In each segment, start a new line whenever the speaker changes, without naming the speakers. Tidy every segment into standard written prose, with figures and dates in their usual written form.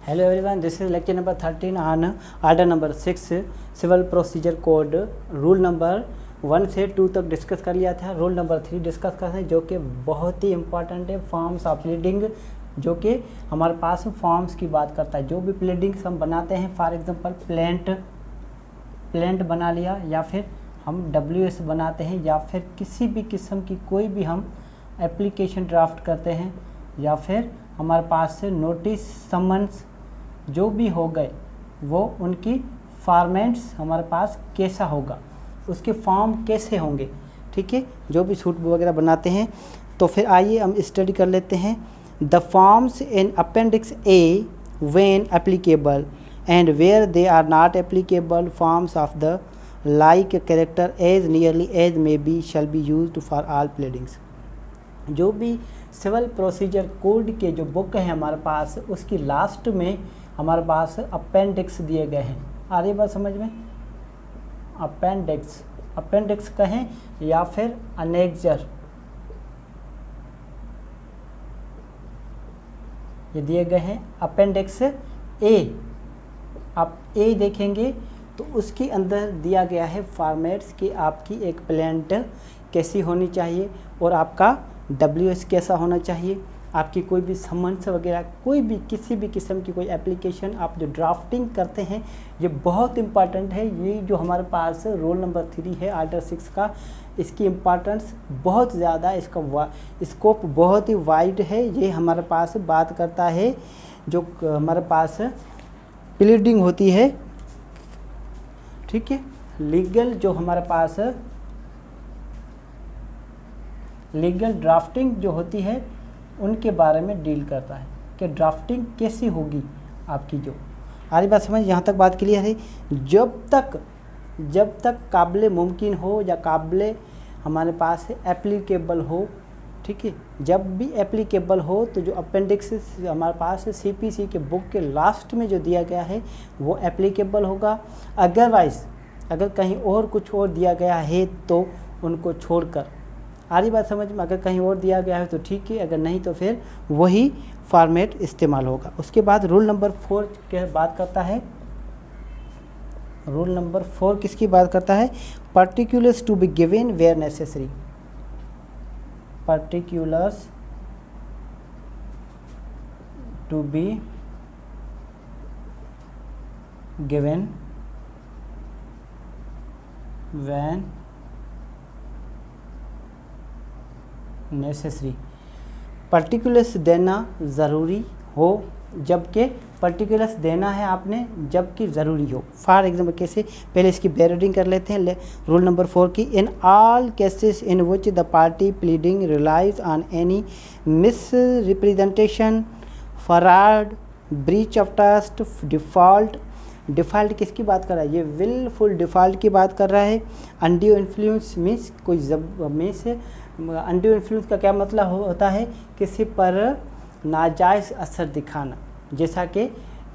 Hello everyone, this is lecture number 13 on order number 6 civil procedure code. Rule number 1 से 2 तक discuss कर लिया था। रूल नंबर 3 डिस्कस करते हैं जो कि बहुत ही इंपॉर्टेंट है, फॉर्म्स ऑफ प्लीडिंग, जो कि हमारे पास फॉर्म्स की बात करता है। जो भी प्लीडिंग्स हम बनाते हैं, फॉर एग्जांपल प्लेंट बना लिया, या फिर हम WS बनाते हैं, या फिर किसी भी किस्म की कोई भी हम एप्लीकेशन ड्राफ्ट करते हैं, या फिर हमारे पास से नोटिस समन्स जो भी हो गए, वो उनकी फॉर्मेट्स हमारे पास कैसा होगा, उसके फॉर्म कैसे होंगे, ठीक है, जो भी सूट वगैरह बनाते हैं। तो फिर आइए हम स्टडी कर लेते हैं। The forms in appendix A when applicable and where they are not applicable forms of the like character as nearly as may be shall be used for all pleadings. जो भी सिविल प्रोसीजर कोड के जो book है हमारे पास, उसकी last में हमारे पास appendix दिए गए हैं। आ रही बात समझ में? अपेंडिक्स कहें या फिर अनेक्जर, ये दिए गए हैं अपेंडिक्स ए। आप ए देखेंगे तो उसके अंदर दिया गया है फॉर्मेट्स कि आपकी एक प्लेंट कैसी होनी चाहिए और आपका WS कैसा होना चाहिए। आपकी कोई भी समन्स वगैरह, कोई भी किसी भी किस्म की कोई एप्लीकेशन आप जो ड्राफ्टिंग करते हैं, ये बहुत इम्पॉर्टेंट है। ये जो हमारे पास रोल नंबर 3 है ऑर्डर 6 का, इसकी इम्पॉर्टेंस बहुत ज़्यादा, इसका स्कोप बहुत ही वाइड है। ये हमारे पास बात करता है जो हमारे पास प्लीडिंग होती है, ठीक है, लीगल जो हमारे पास लीगल ड्राफ्टिंग जो होती है उनके बारे में डील करता है कि ड्राफ्टिंग कैसी होगी आपकी। जो आरी बात समझ, यहाँ तक बात क्लियर है। जब तक काबिल मुमकिन हो या काबिल हमारे पास एप्लीकेबल हो, ठीक है, जब भी एप्लीकेबल हो तो जो अपेंडिक्स हमारे पास CPC के बुक के लास्ट में जो दिया गया है वो एप्लीकेबल होगा। अदरवाइज़ अगर कहीं और कुछ और दिया गया है तो उनको छोड़कर, आ रही बात समझ में, अगर कहीं और दिया गया है तो ठीक है, अगर नहीं तो फिर वही फॉर्मेट इस्तेमाल होगा। उसके बाद रूल नंबर 4 की बात करता है। रूल नंबर 4 किसकी बात करता है? Particulars to be given where necessary. Particulars to be given when necessary. Particulars देना ज़रूरी हो, जबकि पर्टिकुलर्स देना है आपने जबकि ज़रूरी हो। फॉर एग्जाम्पल कैसे, पहले इसकी बेरीडिंग कर लेते हैं। रूल नंबर 4 की, in all cases in which the party pleading relies on any misrepresentation, fraud, breach of trust, default किसकी बात कर रहा है? ये विलफुल डिफ़ॉल्ट की बात कर रहा है। अनड्यू इन्फ्लुएंस मीन्स कोई अनड्यू इन्फ्लुएंस का क्या मतलब होता है? किसी पर नाजायज़ असर दिखाना। जैसा कि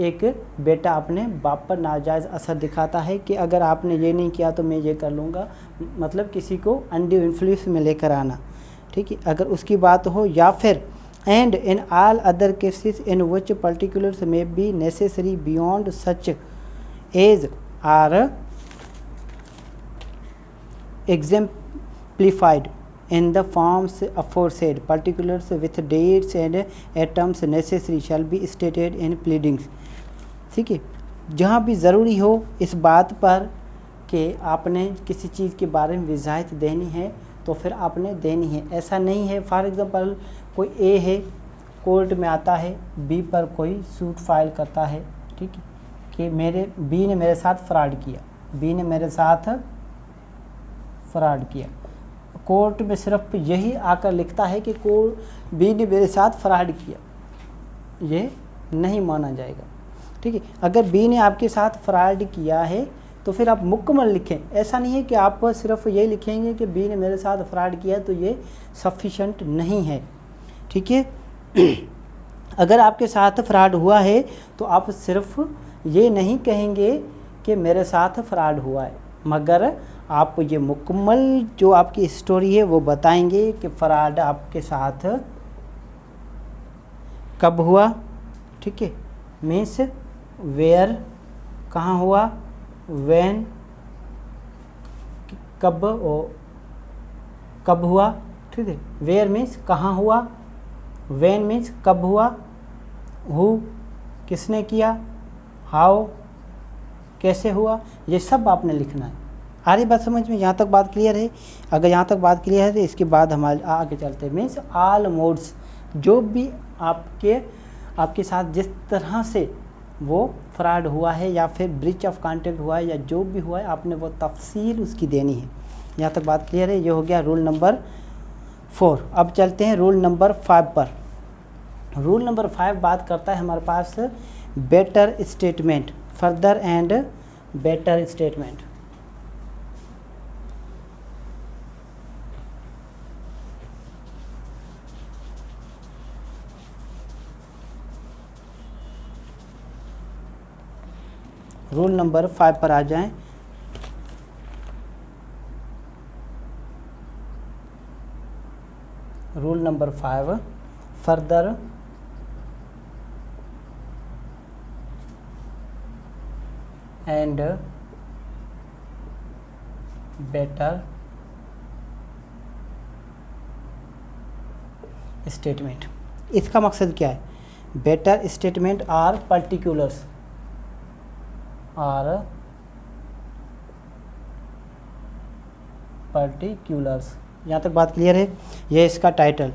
एक बेटा अपने बाप पर नाजायज़ असर दिखाता है कि अगर आपने ये नहीं किया तो मैं ये कर लूँगा, मतलब किसी को अनड्यू इन्फ्लुएंस में लेकर आना, ठीक है, अगर उसकी बात हो। या फिर and in all other cases in which particulars may be necessary beyond such as are exemplified in the forms aforesaid, particulars with dates and items necessary shall be stated in pleadings। ठीक है, जहाँ भी ज़रूरी हो इस बात पर कि आपने किसी चीज़ के बारे में वजाहत देनी है तो फिर आपने देनी है। ऐसा नहीं है, फॉर एग्ज़ाम्पल कोई A है, कोर्ट में आता है, B पर कोई सूट फाइल करता है, ठीक है, कि B ने मेरे साथ फ्रॉड किया। कोर्ट में सिर्फ यही आकर लिखता है कि B ने मेरे साथ फ्रॉड किया, ये नहीं माना जाएगा, ठीक है। अगर B ने आपके साथ फ्रॉड किया है तो फिर आप मुकम्मल लिखें। ऐसा नहीं है कि आप सिर्फ ये लिखेंगे कि B ने मेरे साथ फ्रॉड किया तो ये सफिशेंट नहीं है, ठीक है। अगर आपके साथ फ्रॉड हुआ है तो आप सिर्फ ये नहीं कहेंगे कि मेरे साथ फ्रॉड हुआ है, मगर आप ये मुकम्मल जो आपकी स्टोरी है वो बताएंगे कि फ्रॉड आपके साथ कब हुआ, ठीक है, मीन्स वेयर कहाँ हुआ, व्हेन कब हुआ, ठीक है। वेयर मीन्स कहाँ हुआ, व्हेन मीन्स कब हुआ, हु किसने किया, हाउ कैसे हुआ, ये सब आपने लिखना है। आ रही बात समझ में, यहाँ तक बात क्लियर है। अगर यहाँ तक बात क्लियर है तो इसके बाद हम आगे चलते हैं। मीन्स ऑल मोड्स, जो भी आपके साथ जिस तरह से वो फ्रॉड हुआ है या फिर ब्रीच ऑफ कॉन्ट्रैक्ट हुआ है या जो भी हुआ है, आपने वो तफसील उसकी देनी है। यहाँ तक बात क्लियर है। ये हो गया रूल नंबर 4। अब चलते हैं रूल नंबर 5 पर। रूल नंबर 5 बात करता है हमारे पास better statement, further and better statement. Rule number 5 पर आ जाएं। Rule number 5, further and better statement. इसका मकसद क्या है? बेटर स्टेटमेंट आर पर्टिकुलर्स, यहाँ तक बात क्लियर है। यह इसका टाइटल।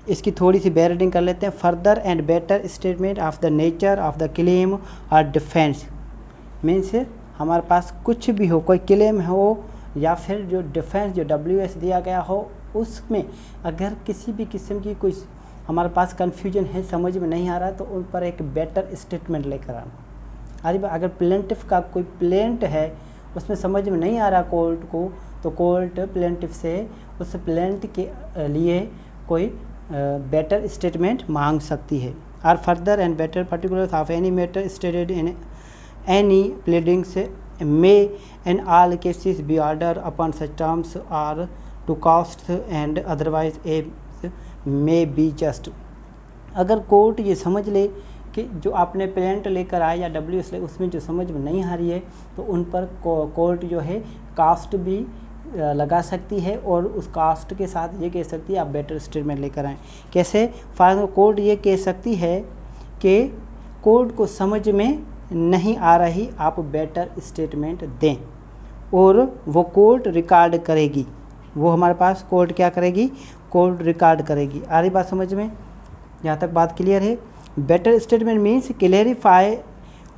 इसकी थोड़ी सी बेरीडिंग कर लेते हैं। Further and better statement of the nature of the claim और डिफेंस। मीन्स हमारे पास कुछ भी हो, कोई क्लेम हो या फिर जो डिफेंस जो WS दिया गया हो, उसमें अगर किसी भी किस्म की कोई हमारे पास कन्फ्यूजन है, समझ में नहीं आ रहा, तो उन पर एक बेटर स्टेटमेंट लेकर आना। अगर प्लेंटिफ का कोई प्लेंट है, उसमें समझ में नहीं आ रहा कोर्ट को, तो कोर्ट प्लेंटिफ से उस प्लेंट के लिए कोई बेटर स्टेटमेंट मांग सकती है। Are further and better particulars of any matter stated in any pleadings may in all cases be order upon such terms are to cost and otherwise a may be just. अगर court ये समझ ले कि जो आपने plaint लेकर आए या WS ले, उसमें जो समझ में नहीं आ रही है, तो उन पर कोर्ट जो है कास्ट भी लगा सकती है और उस कास्ट के साथ ये कह सकती है आप बेटर स्टेटमेंट लेकर आएँ। कैसे? फॉर कोर्ट ये कह सकती है कि कोर्ट को समझ में नहीं आ रही, आप बेटर स्टेटमेंट दें, और वो कोर्ट रिकॉर्ड करेगी। वो हमारे पास कोर्ट क्या करेगी? कोर्ट रिकॉर्ड करेगी। आ रही बात समझ में? यहाँ तक बात क्लियर है। Better statement means clarify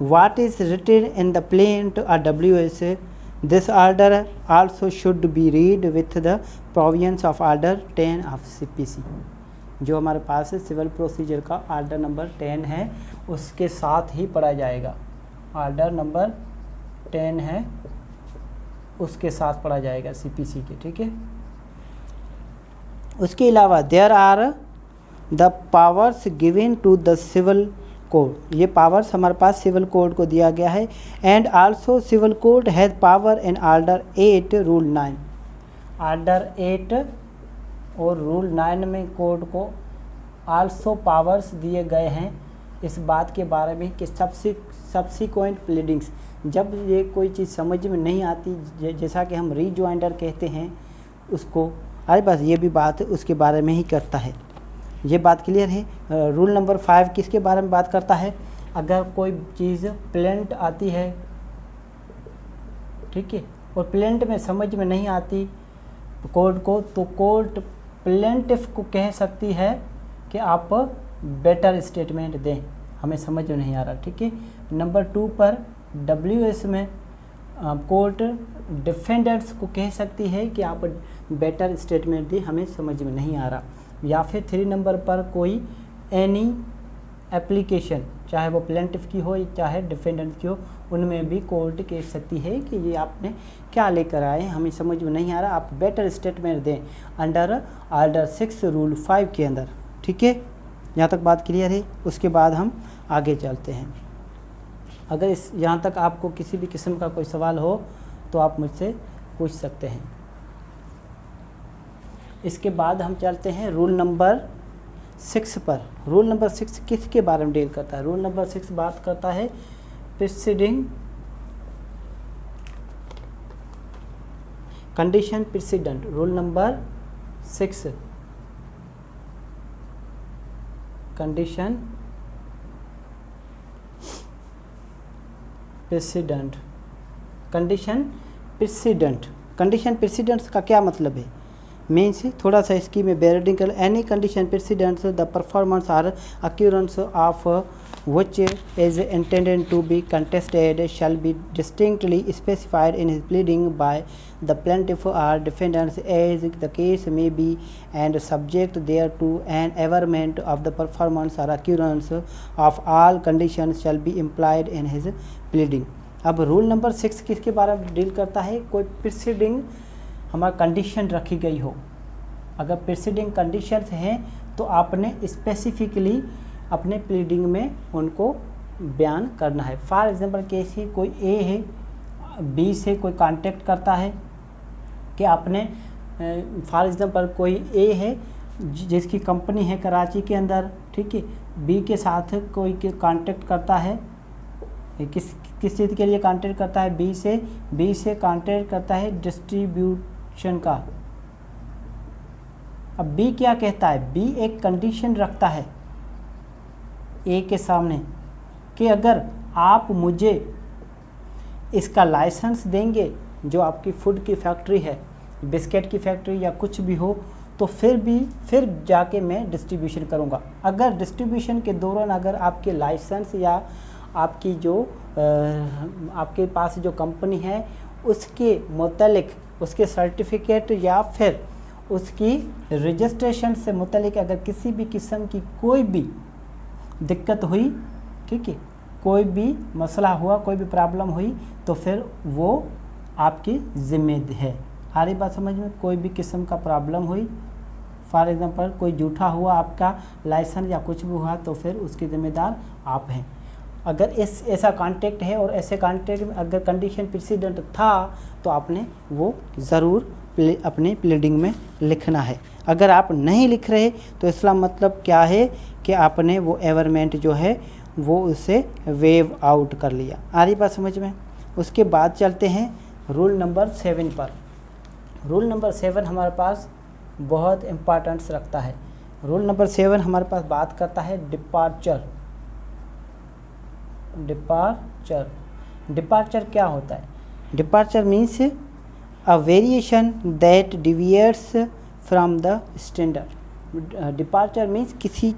what is written in the plaint or WS. This order also should be read with the provisions of order 10 of CPC. जो हमारे पास सिविल प्रोसीजर का ऑर्डर नंबर 10 है, उसके साथ ही पढ़ा जाएगा। ऑर्डर नंबर 10 है, उसके साथ पढ़ा जाएगा CPC के, ठीक है। उसके अलावा there are the powers given to the civil code. ये पावर्स हमारे पास सिविल कोड को दिया गया है। And also civil code has power in order 8 rule 9। Order 8 और रूल 9 में कोड को आल्सो पावर्स दिए गए हैं इस बात के बारे में कि सब्सिक्वेंट प्लीडिंग्स, जब ये कोई चीज़ समझ में नहीं आती, जैसा कि हम रीजॉइंडर कहते हैं उसको, अरे बस ये भी बात उसके बारे में ही करता है। ये बात क्लियर है। रूल नंबर 5 किसके बारे में बात करता है? अगर कोई चीज़ प्लेंट आती है, ठीक है, और प्लेंट में समझ में नहीं आती कोर्ट को, तो कोर्ट प्लेंटिफ को कह सकती है कि आप बेटर स्टेटमेंट दें, हमें समझ में नहीं आ रहा, ठीक है। नंबर 2 पर WS में कोर्ट डिफेंडर्स को कह सकती है कि आप बेटर स्टेटमेंट दें, हमें समझ में नहीं आ रहा। या फिर 3 नंबर पर कोई एनी एप्लीकेशन, चाहे वो प्लेंटिफ की हो चाहे डिफेंडेंट की हो, उनमें भी कोर्ट कह सकती है कि ये आपने क्या लेकर आए, हमें समझ में नहीं आ रहा, आप बेटर स्टेटमेंट दें अंडर ऑर्डर 6 रूल 5 के अंदर, ठीक है। यहाँ तक बात क्लियर है। उसके बाद हम आगे चलते हैं। अगर यहाँ तक आपको किसी भी किस्म का कोई सवाल हो तो आप मुझसे पूछ सकते हैं। इसके बाद हम चलते हैं रूल नंबर 6 पर, रूल नंबर 6 किसके बारे में डील करता है? रूल नंबर 6 बात करता है preceding condition precedent. Rule number 6 condition precedent. Condition precedent, condition precedents का क्या मतलब है? मीन्स थोड़ा सा इसकी में बेरिंग कर, any condition precedents the performance or occurrence of which is intended to be contested shall be distinctly specified in his pleading by the plaintiff or defendants as the case may be and subject thereto, and averment of the performance or occurrence of all conditions shall be implied in his pleading। अब rule number 6 किसके बारे में deal करता है? कोई preceding हमारा condition रखी गई हो, अगर प्रीसीडिंग कंडीशंस हैं तो आपने स्पेसिफिकली अपने प्लीडिंग में उनको बयान करना है। फॉर एग्जांपल कैसे कोई ए है, बी से कोई कांटेक्ट करता है कि आपने, फॉर एग्जांपल कोई ए है जिसकी कंपनी है कराची के अंदर, ठीक है, बी के साथ कोई कांटेक्ट करता है, किस चीज़ के लिए कांटेक्ट करता है? बी से कांटेक्ट करता है डिस्ट्रीब्यूशन का। अब बी क्या कहता है? बी एक कंडीशन रखता है ए के सामने कि अगर आप मुझे इसका लाइसेंस देंगे, जो आपकी फूड की फैक्ट्री है, बिस्किट की फैक्ट्री या कुछ भी हो, तो फिर जाके मैं डिस्ट्रीब्यूशन करूँगा। अगर डिस्ट्रीब्यूशन के दौरान अगर आपके लाइसेंस या आपकी जो आपके पास जो कंपनी है उसके मुतालिक, उसके सर्टिफिकेट या फिर उसकी रजिस्ट्रेशन से मुतालिक अगर किसी भी किस्म की कोई भी दिक्कत हुई, ठीक है, कोई भी मसला हुआ, कोई भी प्रॉब्लम हुई, तो फिर वो आपकी ज़िम्मे है। आ रही बात समझ में? कोई भी किस्म का प्रॉब्लम हुई, फॉर एग्जांपल कोई झूठा हुआ आपका लाइसेंस या कुछ भी हुआ, तो फिर उसके ज़िम्मेदार आप हैं। अगर ऐसा कॉन्टेक्ट है और ऐसे कॉन्टेक्ट में अगर कंडीशन प्रीसीडेंट था तो आपने वो ज़रूर अपने प्लीडिंग में लिखना है। अगर आप नहीं लिख रहे तो इसका मतलब क्या है कि आपने वो एवरमेंट जो है वो उसे वेव आउट कर लिया। आ रही बात समझ में? उसके बाद चलते हैं रूल नंबर 7 पर। रूल नंबर 7 हमारे पास बहुत इम्पोर्टेंस रखता है। रूल नंबर 7 हमारे पास बात करता है डिपार्चर। डिपार्चर क्या होता है? Departure means a variation that deviates from the standard. Departure means किसी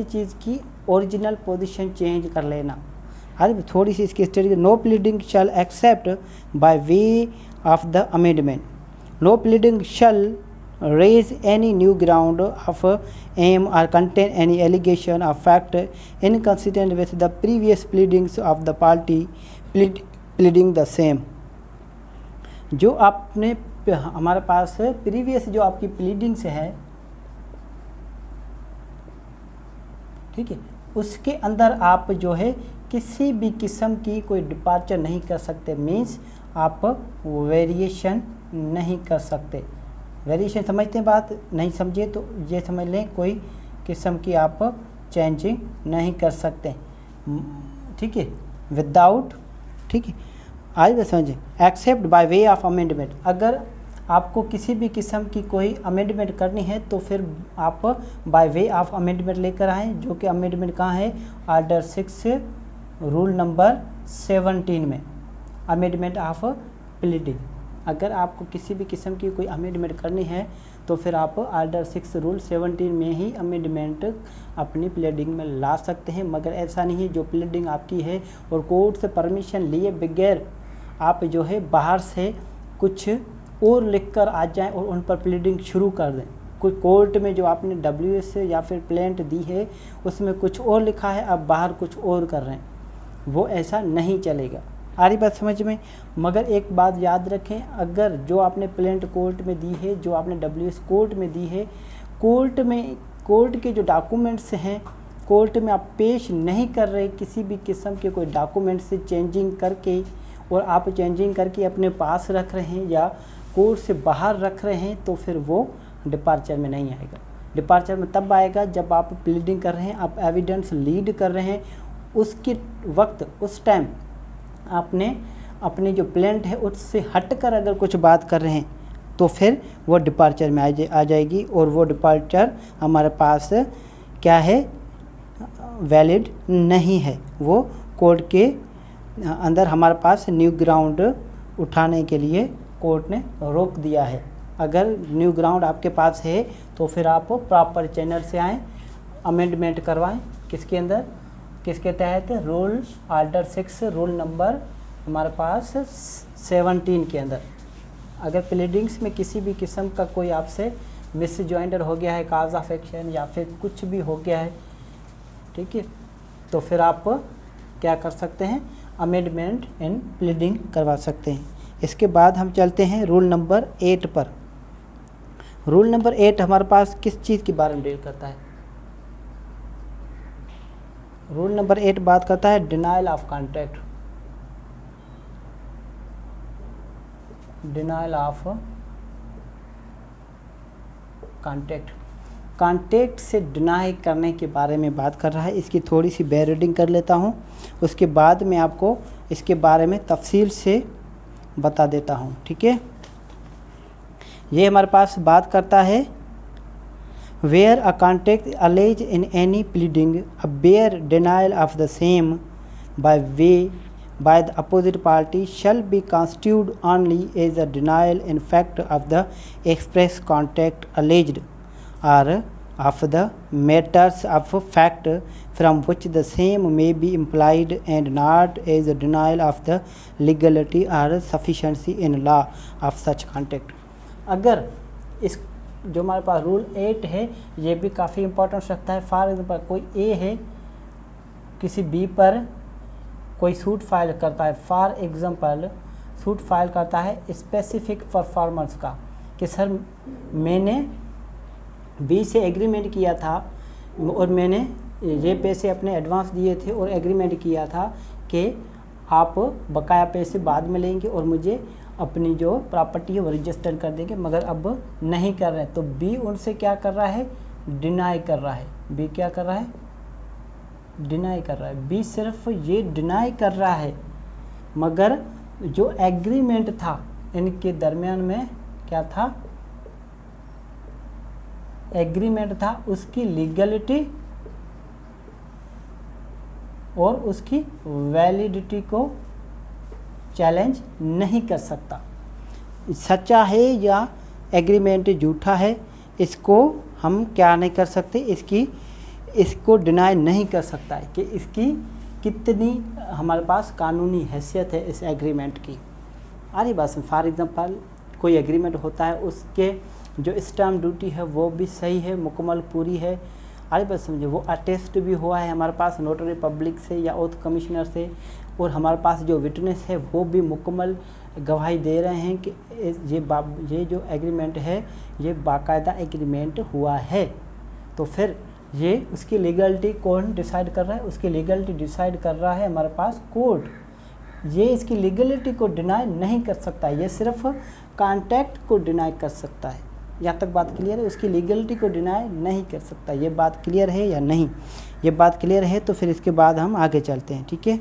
चीज़ की ओरिजिनल पोजीशन चेंज कर लेना। अरे थोड़ी सी इसकी study, no pleading shall except by way of the amendment. No pleading shall raise any new ground of aim or contain any allegation of fact inconsistent with the previous pleadings of the party pleading the same। जो आपने हमारे पास previous जो आपकी pleadings है, ठीक है, उसके अंदर आप जो है किसी भी किस्म की कोई डिपार्चर नहीं कर सकते। मीन्स आप वेरिएशन नहीं कर सकते। वेरिएशन समझते हैं बात? नहीं समझे तो ये समझ लें, कोई किस्म की आप चेंजिंग नहीं कर सकते, ठीक है, विदाउट, ठीक है, आज भी समझें, accept by way of amendment. अगर आपको किसी भी किस्म की कोई अमेंडमेंट करनी है तो फिर आप बाय वे ऑफ अमेंडमेंट लेकर आएँ, जो कि अमेंडमेंट कहाँ है? ऑर्डर 6 रूल नंबर 17 में, अमेंडमेंट ऑफ प्लीडिंग। अगर आपको किसी भी किस्म की कोई अमेंडमेंट करनी है तो फिर आप ऑर्डर 6 रूल 17 में ही अमेंडमेंट अपनी प्लीडिंग में ला सकते हैं। मगर ऐसा नहीं है जो प्लीडिंग आपकी है और कोर्ट से परमिशन लिए बगैर आप जो है बाहर से कुछ और लिख कर आ जाएं और उन पर प्लीडिंग शुरू कर दें। कोई कोर्ट में जो आपने WS या फिर प्लेंट दी है उसमें कुछ और लिखा है, आप बाहर कुछ और कर रहे हैं, वो ऐसा नहीं चलेगा। आ रही बात समझ में? मगर एक बात याद रखें, अगर जो आपने प्लेंट कोर्ट में दी है, जो आपने WS कोर्ट में दी है, कोर्ट के जो डॉक्यूमेंट्स हैं कोर्ट में आप पेश नहीं कर रहे किसी भी किस्म के कोई डॉक्यूमेंट से चेंजिंग करके, और आप चेंजिंग करके अपने पास रख रहे हैं या कोर्ट से बाहर रख रहे हैं, तो फिर वो डिपार्चर में नहीं आएगा। डिपार्चर में तब आएगा जब आप प्लीडिंग कर रहे हैं, आप एविडेंस लीड कर रहे हैं, उसके वक्त उस टाइम आपने अपनी जो प्लेंट है उससे हटकर अगर कुछ बात कर रहे हैं तो फिर वो डिपार्चर में आ जाएगी, और वो डिपार्चर हमारे पास क्या है, वैलिड नहीं है। वो कोर्ट के अंदर हमारे पास न्यू ग्राउंड उठाने के लिए कोर्ट ने रोक दिया है। अगर न्यू ग्राउंड आपके पास है तो फिर आप प्रॉपर चैनल से आएँ, अमेंडमेंट करवाएं। किसके अंदर, किसके तहत, रूल आर्डर 6 रूल नंबर हमारे पास 17 के अंदर। अगर प्लीडिंग्स में किसी भी किस्म का कोई आपसे मिसजॉइंडर हो गया है, काज ऑफ एक्शन या फिर कुछ भी हो गया है, ठीक है, तो फिर आप क्या कर सकते हैं, अमेंडमेंट इन प्लीडिंग करवा सकते हैं। इसके बाद हम चलते हैं रूल नंबर 8 पर। रूल नंबर 8 हमारे पास किस चीज़ के बारे में डील करता है? रूल नंबर 8 बात करता है denial of contract. Denial of contract से डिनाई करने के बारे में बात कर रहा है। इसकी थोड़ी सी रीडिंग कर लेता हूँ, उसके बाद मैं आपको इसके बारे में तफसील से बता देता हूँ, ठीक है। ये हमारे पास बात करता है where a contract allege in any pleading a bare denial of the same by the opposite party shall be constituted only as a denial in fact of the express contract alleged or of the matters of fact from which the same may be implied and not as a denial of the legality or sufficiency in law of such contract। अगर इस जो हमारे पास rule 8 है ये भी काफ़ी importance रखता है। फॉर एग्जाम्पल कोई ए है, किसी बी पर कोई सूट फाइल करता है, फॉर एग्जांपल सूट फाइल करता है स्पेसिफिक परफॉर्मेंस का, कि सर मैंने बी से एग्रीमेंट किया था और मैंने ये पैसे अपने एडवांस दिए थे और एग्रीमेंट किया था कि आप बकाया पैसे बाद में लेंगे और मुझे अपनी जो प्रॉपर्टी है वो रजिस्टर कर देंगे, मगर अब नहीं कर रहे हैं। तो बी उनसे क्या कर रहा है, डिनाई कर रहा है। बी क्या कर रहा है, डिनाई कर रहा है। बी सिर्फ ये डिनाई कर रहा है, मगर जो एग्रीमेंट था इनके दरमियान में क्या था, एग्रीमेंट था, उसकी लीगलिटी और उसकी वैलिडिटी को चैलेंज नहीं कर सकता। सच्चा है या एग्रीमेंट झूठा है, इसको हम क्या नहीं कर सकते, इसको डिनाई नहीं कर सकता है कि इसकी कितनी हमारे पास कानूनी हैसियत है इस एग्रीमेंट की। आरी बात में फॉर एग्जांपल कोई एग्रीमेंट होता है, उसके जो स्टैम्प ड्यूटी है वो भी सही है, मुकम्मल पूरी है। आरी बात समझे, वो अटेस्ट भी हुआ है हमारे पास नोटरी पब्लिक से या ओथ कमिश्नर से, और हमारे पास जो विटनेस है वो भी मुकम्मल गवाही दे रहे हैं कि ये जो एग्रीमेंट है ये बाकायदा एग्रीमेंट हुआ है। तो फिर ये उसकी लीगलिटी कौन डिसाइड कर रहा है, उसकी लीगलिटी डिसाइड कर रहा है हमारे पास कोर्ट। ये इसकी लीगलिटी को डिनाई नहीं कर सकता, ये सिर्फ कॉन्ट्रैक्ट को डिनाई कर सकता है। यहाँ तक बात क्लियर है, उसकी लीगलिटी को डिनाई नहीं कर सकता। ये बात क्लियर है या नहीं? ये बात क्लियर है तो फिर इसके बाद हम आगे चलते हैं, ठीक है।